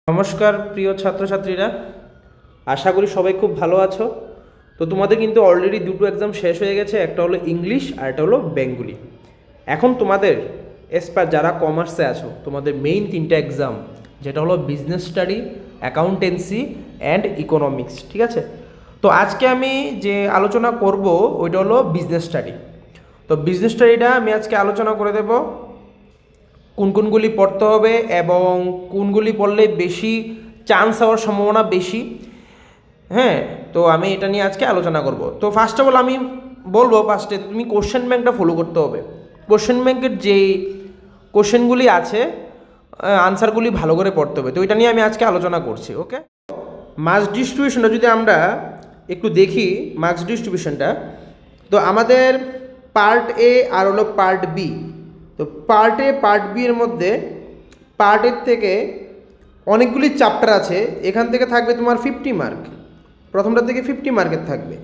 নমস্কার প্রিয় ছাত্রছাত্রীরা, আশা করি সবাই খুব ভালো আছো। তো তোমাদের কিন্তু অলরেডি দুটো এক্সাম শেষ হয়ে গেছে, একটা হলো ইংলিশ আর একটা হলো বেঙ্গলি। এখন তোমাদের এসপার যারা কমার্সে আছো তোমাদের মেইন তিনটা এক্সাম, যেটা হলো business study, accountancy and economics. ঠিক আছে, তো আজকে আমি যে আলোচনা করব ওইটা হলো বিজনেস স্টাডি। তো বিজনেস স্টাডিটা আমি আজকে আলোচনা করে দেব কোন কোনগুলি পড়তে হবে এবং কোনগুলি পড়লে বেশি চান্স হওয়ার সম্ভাবনা বেশি। হ্যাঁ, তো আমি এটা নিয়ে আজকে আলোচনা করব। তো ফার্স্ট অফ অল আমি বলবো, ফার্স্টে তুমি কোশ্চেন ব্যাংকটা ফলো করতে হবে। কোশ্চেন ব্যাংকের যেই কোশ্চেনগুলি আছে আনসারগুলি ভালো করে পড়তে হবে। তো এটা নিয়ে আমি আজকে আলোচনা করছি। ওকে, মার্কস ডিস্ট্রিবিউশনটা যদি আমরা একটু দেখি, মার্কস ডিস্ট্রিবিউশনটা তো আমাদের পার্ট এ আর হলো পার্ট বি। তো পার্ট এ পার্ট বি এর মধ্যে পার্ট এর থেকে অনেকগুলি চ্যাপ্টার আছে। এখান থেকে থাকবে তোমার 50 মার্ক, প্রথমটা থেকে 50 মার্কের থাকবে।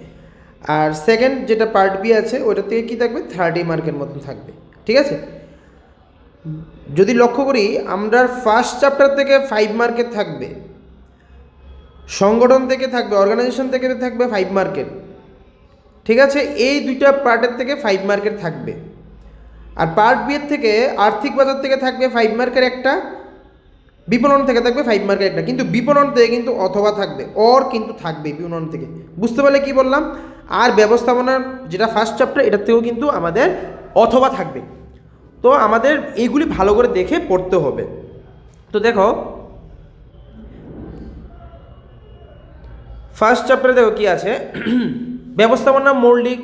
আর সেকেন্ড যেটা পার্ট বি আছে ওইটা থেকে কী থাকবে, 30 মার্কের মতন থাকবে। ঠিক আছে, যদি লক্ষ্য করি আমরা ফার্স্ট চ্যাপ্টার থেকে 5 মার্কের থাকবে, সংগঠন থেকে থাকবে, অর্গানাইজেশন থেকে থাকবে 5 মার্কের। ঠিক আছে, এই দুইটা পার্টের থেকে 5 মার্কের থাকবে। আর পার্ট বি এর থেকে আর্থিক বাজার থেকে থাকবে 5 মার্কের একটা, বিপণন থেকে থাকবে 5 মার্কের একটা। কিন্তু বিপণন থেকে কিন্তু অথবা থাকবে, অর কিন্তু থাকবে বিপণন থেকে। বুঝতে পারলে কি বললাম? আর ব্যবস্থাপনার যেটা ফার্স্ট চ্যাপ্টার এটার থেকেও কিন্তু আমাদের অথবা থাকবে। তো আমাদের এইগুলি ভালো করে দেখে পড়তে হবে। তো দেখো ফার্স্ট চ্যাপ্টারে দেখো কি আছে, ব্যবস্থাপনা মৌলিক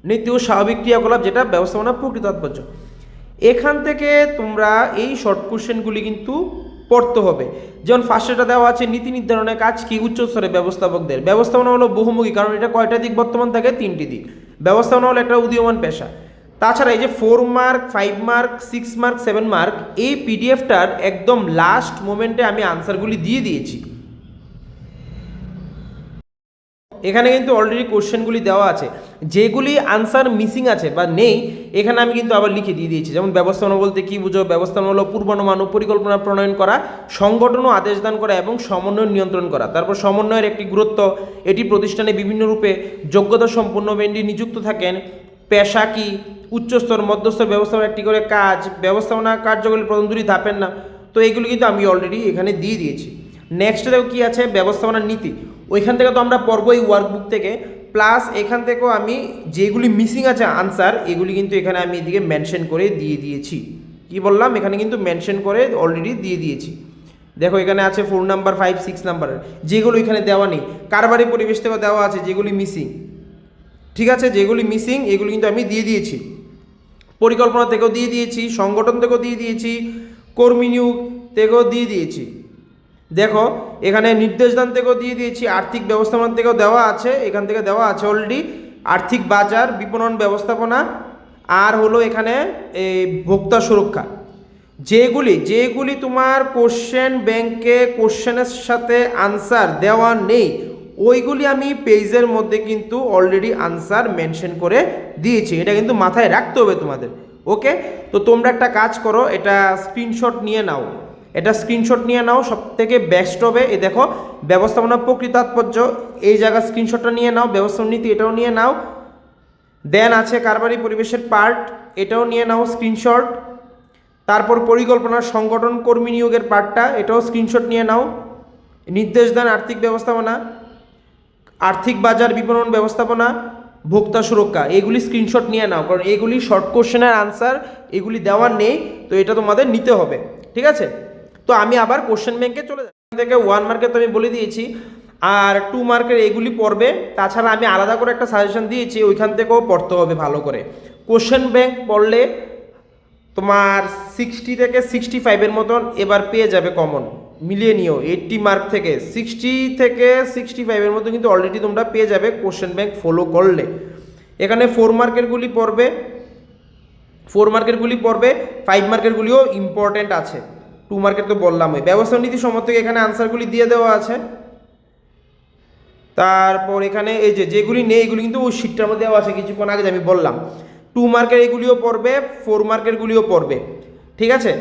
নীতি ও স্বাভাবিক ক্রিয়াকলাপ, যেটা ব্যবস্থাপনা প্রকৃত তাৎপর্য। এখান থেকে তোমরা এই শর্ট কোশ্চেনগুলি কিন্তু পড়তে হবে। যেমন ফার্স্টেটা দেওয়া আছে নীতি নির্ধারণের কাজ কি উচ্চস্তরে ব্যবস্থাপকদের। ব্যবস্থাপনা হলো বহুমুখী, কারণ এটা কয়টা দিক বর্তমান থাকে, 3টি দিক। ব্যবস্থাপনা হলো একটা উদীয়মান পেশা। তাছাড়া এই যে 4 মার্ক, 5 মার্ক, 6 মার্ক, 7 মার্ক, এই পিডিএফটার একদম লাস্ট মোমেন্টে আমি আনসারগুলি দিয়ে দিয়েছি। এখানে কিন্তু অলরেডি কোশ্চেনগুলি দেওয়া আছে, যেগুলি আনসার মিসিং আছে বা নেই এখানে আমি কিন্তু আবার লিখে দিয়ে দিয়েছি। যেমন ব্যবস্থাপনা বলতে কী বুঝো? ব্যবস্থাপনা হলো পূর্বানুমান ও পরিকল্পনা প্রণয়ন করা, সংগঠন ও আদেশ দান করা এবং সমন্বয় নিয়ন্ত্রণ করা। তারপর সমন্বয়ের একটি গুরুত্ব, এটি প্রতিষ্ঠানে বিভিন্ন রূপে যোগ্যতা সম্পন্ন ভেন্ডি নিযুক্ত থাকেন। পেশা কি, উচ্চস্তর মধ্যস্তর ব্যবস্থাপনা একটি করে কাজ, ব্যবস্থাপনা কার্যকরী প্রথম দুটি ধাপের নাম। তো এগুলি কিন্তু আমি অলরেডি এখানে দিয়ে দিয়েছি। নেক্সট দেখো কী আছে, ব্যবস্থাপনার নীতি। ওইখান থেকে তো আমরা পড়বো এই ওয়ার্কবুক থেকে, প্লাস এখান থেকেও আমি যেগুলি মিসিং আছে আনসার এগুলি কিন্তু এখানে আমি এদিকে মেনশন করে দিয়ে দিয়েছি। কি বললাম, এখানে কিন্তু মেনশন করে অলরেডি দিয়ে দিয়েছি। দেখো এখানে আছে 4 নাম্বার, 5, 6 নাম্বারের, যেগুলো এখানে দেওয়া নেই। কারবারি পরিবেশ থেকেও দেওয়া আছে যেগুলি মিসিং। ঠিক আছে, যেগুলি মিসিং এগুলি কিন্তু আমি দিয়ে দিয়েছি। পরিকল্পনা থেকেও দিয়ে দিয়েছি, সংগঠন থেকেও দিয়ে দিয়েছি, কর্মী নিয়োগ থেকেও দিয়ে দিয়েছি। দেখো এখানে নির্দেশদান থেকেও দিয়ে দিয়েছি, আর্থিক ব্যবস্থাপনা থেকেও দেওয়া আছে, এখান থেকে দেওয়া আছে অলরেডি আর্থিক বাজার, বিপণন ব্যবস্থাপনা, আর হলো এখানে এই ভোক্তা সুরক্ষা। যেগুলি তোমার কোশ্চেন ব্যাংকে কোশ্চেনের সাথে আনসার দেওয়া নেই ওইগুলি আমি পেজের মধ্যে কিন্তু অলরেডি আনসার মেনশন করে দিয়েছি। এটা কিন্তু মাথায় রাখতে হবে তোমাদের। ওকে, তো তোমরা একটা কাজ করো, এটা স্ক্রিনশট নিয়ে নাও, এটা স্ক্রিনশট নিয়ে নাও, সব থেকে বেস্ট হবে। এই দেখো ব্যবস্থাপনা প্রকৃত তাৎপর্য, এই জায়গার স্ক্রিনশটটা নিয়ে নাও। ব্যবস্থাপনা নীতি এটাও নিয়ে নাও। দেন আছে কারবারি পরিবেশের পার্ট, এটাও নিয়ে নাও স্ক্রিনশট। তারপর পরিকল্পনা, সংগঠন, কর্মী নিয়োগের পার্টটা, এটাও স্ক্রিনশট নিয়ে নাও। নির্দেশদান, আর্থিক ব্যবস্থাপনা, আর্থিক বাজার, বিপণন ব্যবস্থাপনা, ভোক্তা সুরক্ষা, এগুলি স্ক্রিনশট নিয়ে নাও, কারণ এগুলি শর্ট কোশ্চেনের আনসার, এগুলি দেওয়ার নেই। তো এটা তোমাদের নিতে হবে। ঠিক আছে, তো আমি আবার কোশ্চেন ব্যাংকে চলে যাই। এখান থেকে 1 মার্কের তো আমি বলে দিয়েছি, আর 2 মার্কের এগুলি পড়বে। তাছাড়া আমি আলাদা করে একটা সাজেশন দিয়েছি, ওইখান থেকেও পড়তে হবে ভালো করে। কোশ্চেন ব্যাংক পড়লে তোমার 60 থেকে 65-এর মতন এবার পেয়ে যাবে কমন, মিলিয়ে নিও। 80 মার্ক থেকে 60 থেকে 65-এর মতো কিন্তু অলরেডি তোমরা পেয়ে যাবে কোশ্চেন ব্যাংক ফলো করলে। এখানে 4 মার্কেরগুলি পড়বে, 4 মার্কেরগুলি পড়বে, 5 মার্কেরগুলিও ইম্পর্টেন্ট আছে। 2 মার্কের তো বললামই। ব্যবস্থা নীতি সম্মত থেকে এখানে আনসারগুলি দিয়ে দেওয়া আছে। তারপর এখানে এই যেগুলি নেই এগুলি কিন্তু ওই শিটটার মধ্যে দেওয়া আছে, কিছুক্ষণ আগে আমি বললাম। 2 মার্কের এগুলিও পড়বে, 4 মার্কেরগুলিও পড়বে। ঠিক আছে,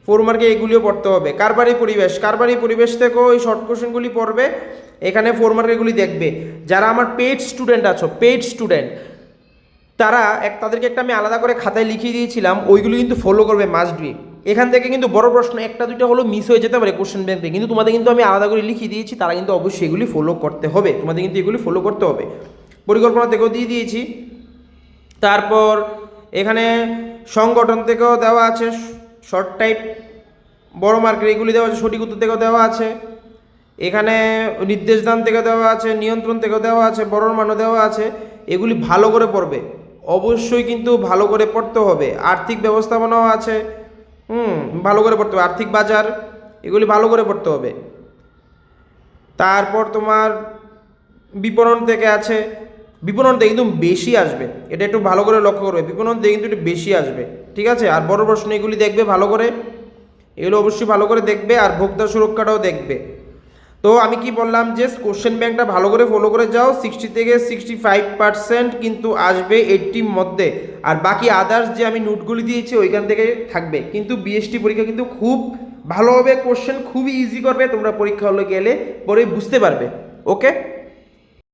4 মার্কে এগুলিও পড়তে হবে। কারবারি পরিবেশ থেকেও এই শর্ট কোশ্চেনগুলি পড়বে, এখানে 4 মার্কে এগুলি দেখবে। যারা আমার পেইড স্টুডেন্ট আছো, পেইড স্টুডেন্ট, তাদেরকে একটা আমি আলাদা করে খাতায় লিখিয়ে দিয়েছিলাম, ওইগুলো কিন্তু ফলো করবে মাস্ট বি। এখান থেকে কিন্তু বড় প্রশ্ন একটা দুইটা হলো মিস হয়ে যেতে পারে কোশ্চেন ব্যাংক থেকে, কিন্তু তোমাদের কিন্তু আমি আলাদা করে লিখিয়ে দিয়েছি, তারা কিন্তু অবশ্যই এগুলি ফলো করতে হবে, তোমাদের কিন্তু এগুলি ফলো করতে হবে। পরিকল্পনা থেকেও দিয়ে দিয়েছি। তারপর এখানে সংগঠন থেকেও দেওয়া আছে শর্ট টাইপ, বড় মার্কের এগুলি দেওয়া আছে, সঠিক উত্তর থেকেও দেওয়া আছে। এখানে নির্দেশদান থেকে দেওয়া আছে, নিয়ন্ত্রণ থেকেও দেওয়া আছে, বড়র মানও দেওয়া আছে। এগুলি ভালো করে পড়বে, অবশ্যই কিন্তু ভালো করে পড়তে হবে। আর্থিক ব্যবস্থাপনাও আছে, ভালো করে পড়তে হবে। আর্থিক বাজার, এগুলি ভালো করে পড়তে হবে। তারপর তোমার বিপণন থেকে আছে, বিপণন থেকে কিন্তু বেশি আসবে, এটা একটু ভালো করে লক্ষ্য করবে, বিপণন থেকে কিন্তু একটু বেশি আসবে, ঠিক আছে। আর বড় প্রশ্ন এগুলি দেখবে ভালো করে, এগুলো অবশ্যই ভালো করে দেখবে। আর ভোক্তা সুরক্ষাটাও দেখবে। তো আমি কি বললাম যে কোশ্চেন ব্যাংকটা ভালো করে ফলো করে যাও, 60 থেকে 65% কিন্তু আসবে 80 মধ্যে। আর বাকি আদার্স যে আমি নোটগুলি দিয়েছি ওইখান থেকে থাকবে। কিন্তু বিএসটি পরীক্ষা কিন্তু খুব ভালো হবে, কোশ্চেন খুবই ইজি করবে, তোমরা পরীক্ষা হলে গেলে পরে বুঝতে পারবে। ওকে।